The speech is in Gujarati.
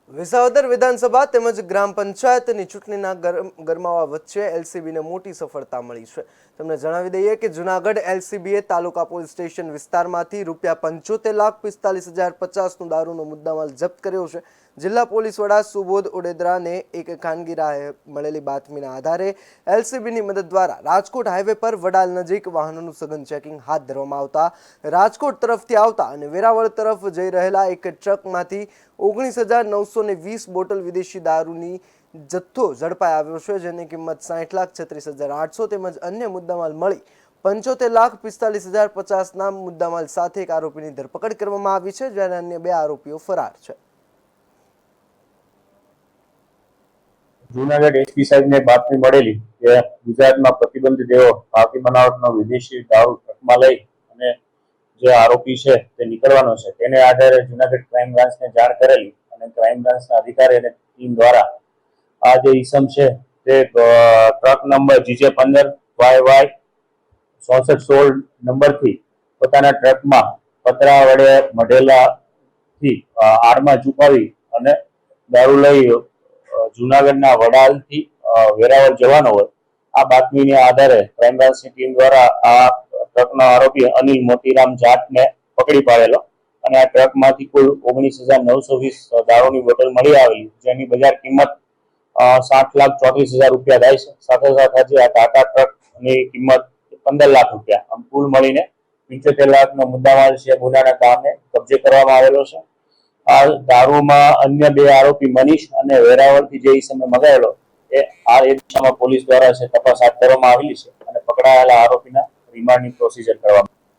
વિસાવદર વિધાનસભા તેમજ ગ્રામ પંચાયતની ચૂંટણીના ગરમાવા વચ્ચે એલસીબીને મોટી સફળતા મળી છે। તમને જણાવી દઈએ કે જૂનાગઢ એલસીબીએ તાલુકા પોલીસ સ્ટેશન વિસ્તારમાંથી ₹75,45,050નું દારૂનો મુદ્દામાલ જપ્ત કર્યો છે। જિલ્લા પોલીસ વડા સુબોધ ઉડેદરાને એક ખાનગી રાહે મળેલી બાતમીના આધારે એલસીબીની મદદ દ્વારા રાજકોટ હાઈવે પર વડાલ નજીક વાહનોનું સઘન ચેકિંગ હાથ ધરવામાં આવતા રાજકોટ તરફથી આવતા અને વેરાવળ તરફ જઈ રહેલા એક ટ્રકમાંથી 19,920 બોટલ વિદેશી દારૂની જથ્થો ઝડપાઈ આવ્યો છે, જેની કિંમત 60,36,800 તેમજ અન્ય મુદ્દામાલ મળી 75,45,050ના મુદ્દામાલ સાથે એક આરોપીની ધરપકડ કરવામાં આવી છે, જ્યારે અન્ય 2 આરોપીઓ ફરાર છે। જૂનાગઢ એસપી સાહેબને બાતમી મળેલી કે ગુજરાતમાં પ્રતિબંધિત એવો પાકી બનાવટનો વિદેશી દારૂ ટ્રકમાં લઈ અને જે આરોપી છે તે નીકળવાનો છે, તેને આધારે જૂનાગઢ ક્રાઇમ બ્રાન્ચને જાણ કરેલી અને ક્રાઇમ બ્રાન્ચના અધિકારી અને ટીમ દ્વારા આ જે ઈસમ છે તે ટ્રક નંબર GJ15YY 6416 નંબરથી પોતાના ટ્રકમાં પતરા વડે મઢેલાથી આડમાં ઝુકાવી અને દારૂ લઈ જૂનાગઢના વડાલથી વેરાવળ જવાનો હોય। આ બાતમીના આધારે ક્રાઇમ બ્રાન્ચની ટીમ દ્વારા આ ટ્રકનો આરોપી અનિલ મોતીરામ જાટને પકડી પાડેલો અને આ ટ્રકમાંથી કુલ 19,920 દારૂની બોટલ મળી આવેલી, જેની બજાર કિંમત 60,34,000 રૂપિયા થાય છે। સાથે સાથે આજે આ ટાટા ટ્રકની કિંમત 15 લાખ રૂપિયા, આમ કુલ મળીને 75 લાખનો મુદ્દામાલ છે ગુનાના કામે કબજે કરવામાં આવેલો છે। આ દારૂમાં અન્ય 2 આરોપી મનીષ અને વેરાવળથી જે સમય મગાવેલો એ આ દિશામાં પોલીસ દ્વારા છે તપાસ હાથ ધરવામાં આવેલી છે અને પકડાયેલા આરોપીના રિમાન્ડની પ્રોસિજર કરવામાં